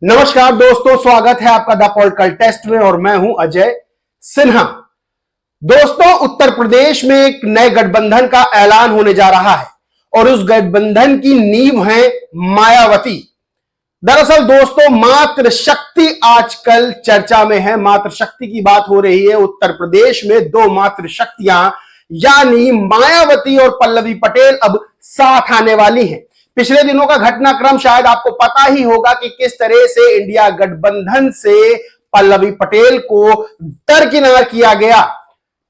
नमस्कार दोस्तों, स्वागत है आपका द पॉलिटिकल टेस्ट में और मैं हूं अजय सिन्हा। दोस्तों, उत्तर प्रदेश में एक नए गठबंधन का ऐलान होने जा रहा है और उस गठबंधन की नींव है मायावती। दरअसल दोस्तों, मातृ शक्ति आजकल चर्चा में है। मातृ शक्ति की बात हो रही है। उत्तर प्रदेश में दो मातृ शक्तियां यानी मायावती और पल्लवी पटेल अब साथ आने वाली हैं। पिछले दिनों का घटनाक्रम शायद आपको पता ही होगा कि किस तरह से इंडिया गठबंधन से पल्लवी पटेल को दरकिनार किया गया।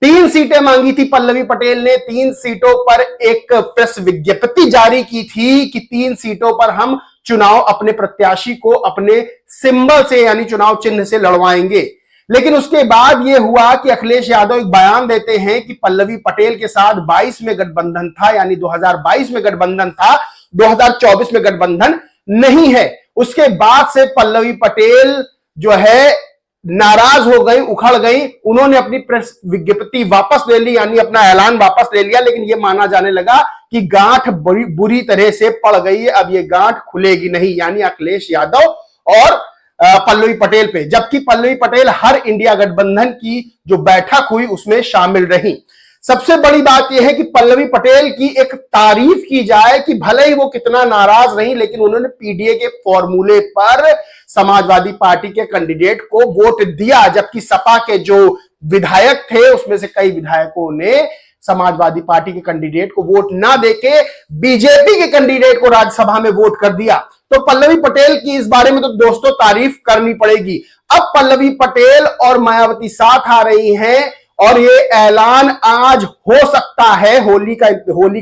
3 सीटें मांगी थी पल्लवी पटेल ने। 3 सीटों पर एक प्रेस विज्ञप्ति जारी की थी कि 3 सीटों पर हम चुनाव अपने प्रत्याशी को अपने सिंबल से यानी चुनाव चिन्ह से लड़वाएंगे। लेकिन उसके बाद यह हुआ कि अखिलेश यादव एक बयान देते हैं कि पल्लवी पटेल के साथ 22 में गठबंधन था, यानी 2022 में गठबंधन था, 2024 में गठबंधन नहीं है। उसके बाद से पल्लवी पटेल जो है नाराज हो गई, उखड़ गई। उन्होंने अपनी प्रेस विज्ञप्ति वापस ले ली, यानी अपना ऐलान वापस ले लिया। लेकिन यह माना जाने लगा कि गांठ बुरी तरह से पड़ गई है, अब यह गांठ खुलेगी नहीं, यानी अखिलेश यादव और पल्लवी पटेल पे। जबकि पल्लवी पटेल हर इंडिया गठबंधन की जो बैठक हुई उसमें शामिल रही। सबसे बड़ी बात यह है कि पल्लवी पटेल की एक तारीफ की जाए कि भले ही वो कितना नाराज रही, लेकिन उन्होंने पीडीए के फॉर्मूले पर समाजवादी पार्टी के कैंडिडेट को वोट दिया। जबकि सपा के जो विधायक थे उसमें से कई विधायकों ने समाजवादी पार्टी के कैंडिडेट को वोट ना देके बीजेपी के कैंडिडेट को राज्यसभा में वोट कर दिया। तो पल्लवी पटेल की इस बारे में तो दोस्तों तारीफ करनी पड़ेगी। अब पल्लवी पटेल और मायावती साथ आ रही हैं और ये ऐलान आज हो सकता है। होली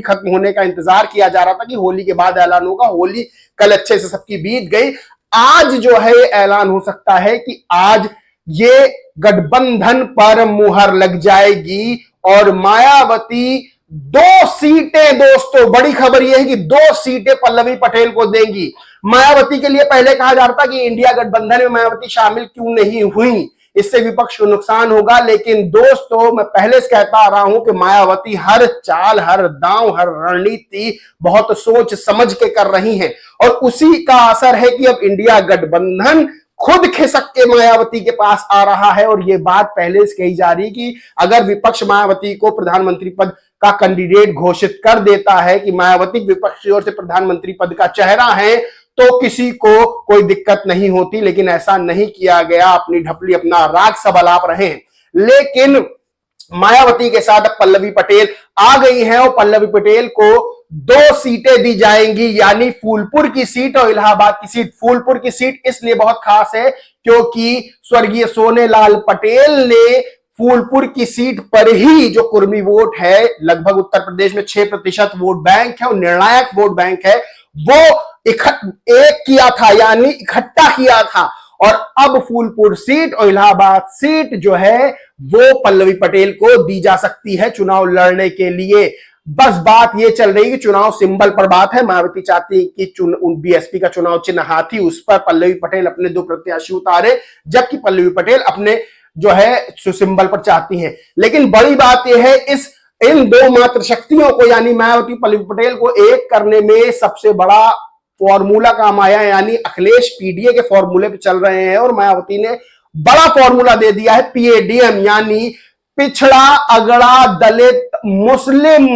खत्म होने का इंतजार किया जा रहा था कि होली के बाद ऐलान होगा। होली कल अच्छे से सबकी बीत गई। आज जो है ऐलान हो सकता है कि आज ये गठबंधन पर मुहर लग जाएगी और मायावती 2 सीटें, दोस्तों बड़ी खबर यह है कि 2 सीटें पल्लवी पटेल को देंगी। मायावती के लिए पहले कहा जा रहा था कि इंडिया गठबंधन में मायावती शामिल क्यों नहीं हुई, इससे विपक्ष को नुकसान होगा। लेकिन दोस्तों, मैं पहले से कहता आ रहा हूं कि मायावती हर चाल, हर दांव, हर रणनीति बहुत सोच समझ के कर रही हैं और उसी का असर है कि अब इंडिया गठबंधन खुद खिसक के मायावती के पास आ रहा है। और यह बात पहले से कही जा रही कि अगर विपक्ष मायावती को प्रधानमंत्री पद का कैंडिडेट घोषित कर देता है कि मायावती विपक्ष की ओर से प्रधानमंत्री पद का चेहरा है, तो किसी को कोई दिक्कत नहीं होती। लेकिन ऐसा नहीं किया गया। अपनी ढपली, अपना राग सब अलाप रहे हैं। लेकिन मायावती के साथ अब पल्लवी पटेल आ गई हैं और पल्लवी पटेल को 2 सीटें दी जाएंगी, यानी फूलपुर की सीट और इलाहाबाद की सीट। फूलपुर की सीट इसलिए बहुत खास है क्योंकि स्वर्गीय सोनेलाल पटेल ने फूलपुर की सीट पर ही जो कुर्मी वोट है, लगभग उत्तर प्रदेश में 6% वोट बैंक है और निर्णायक वोट बैंक है, वो एक किया था, यानी इकट्ठा किया था। और अब फूलपुर सीट और इलाहाबाद सीट जो है वो पल्लवी पटेल को दी जा सकती है चुनाव लड़ने के लिए। बस बात यह चल रही है कि चुनाव सिंबल पर बात है। मायावती चाहती कि बीएसपी का चुनाव चिन्ह हाथी, उस पर पल्लवी पटेल अपने 2 प्रत्याशी उतारे, जबकि पल्लवी पटेल अपने जो है सिंबल पर चाहती हैं। लेकिन बड़ी बात यह है, इन 2 मात्र शक्तियों को यानी मायावती पल्लवी पटेल को एक करने में सबसे बड़ा फॉर्मूला काम आया, यानी अखिलेश पीडीए के फॉर्मूले पे चल रहे हैं और मायावती ने बड़ा फॉर्मूला दे दिया है पीएडीएम, यानी पिछड़ा, अगड़ा, दलित, मुस्लिम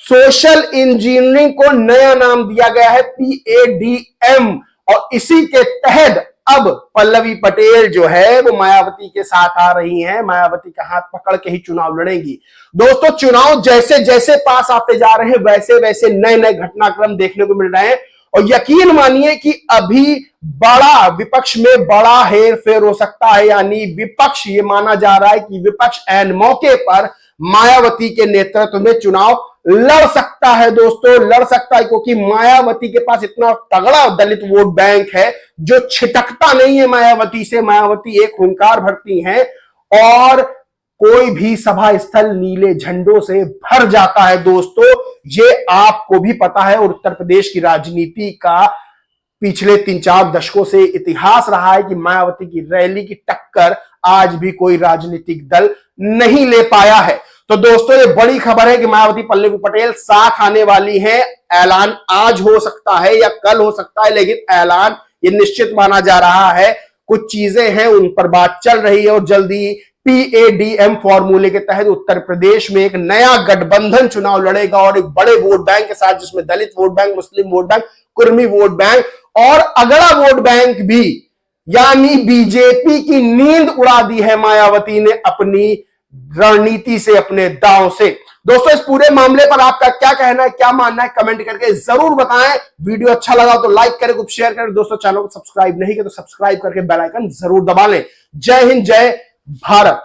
सोशल इंजीनियरिंग को नया नाम दिया गया है पीएडीएम। और इसी के तहत अब पल्लवी पटेल जो है वो मायावती के साथ आ रही हैं। मायावती का हाथ पकड़ के ही चुनाव लड़ेंगी। दोस्तों, चुनाव जैसे जैसे पास आते जा रहे हैं वैसे वैसे नए नए घटनाक्रम देखने को मिल रहे हैं और यकीन मानिए कि अभी बड़ा विपक्ष में बड़ा हेर फेर हो सकता है। यानी विपक्ष, ये माना जा रहा है कि विपक्ष ऐन मौके पर मायावती के नेतृत्व में चुनाव लड़ सकता है। दोस्तों, लड़ सकता है क्योंकि मायावती के पास इतना तगड़ा दलित वोट बैंक है जो छिटकता नहीं है मायावती से। मायावती एक हुंकार भरती हैं और कोई भी सभा स्थल नीले झंडों से भर जाता है। दोस्तों, ये आपको भी पता है और उत्तर प्रदेश की राजनीति का पिछले 3-4 दशकों से इतिहास रहा है कि मायावती की रैली की टक्कर आज भी कोई राजनीतिक दल नहीं ले पाया है। तो दोस्तों, ये बड़ी खबर है कि मायावती पल्लवी पटेल साथ आने वाली हैं। ऐलान आज हो सकता है या कल हो सकता है, लेकिन ऐलान ये निश्चित माना जा रहा है। कुछ चीजें हैं उन पर बात चल रही है और जल्दी PADM फॉर्मूले के तहत उत्तर प्रदेश में एक नया गठबंधन चुनाव लड़ेगा और एक बड़े वोट बैंक के साथ, जिसमें Dalit vote bank, Muslim vote bank, Kurmi vote bank और अगड़ा वोट बैंक भी, यानी बीजेपी की नींद उड़ा दी है मायावती ने अपनी रणनीति से, अपने दांव से। दोस्तों इस पूरे मामले पर आपका क्या कहना है, क्या मानना है, कमेंट करके जरूर बताएं। वीडियो अच्छा लगा तो लाइक करें, कुछ शेयर करें। दोस्तों चैनल को सब्सक्राइब नहीं किया तो सब्सक्राइब करके बेल आइकन जरूर दबा लें। जय हिंद, जय भारत।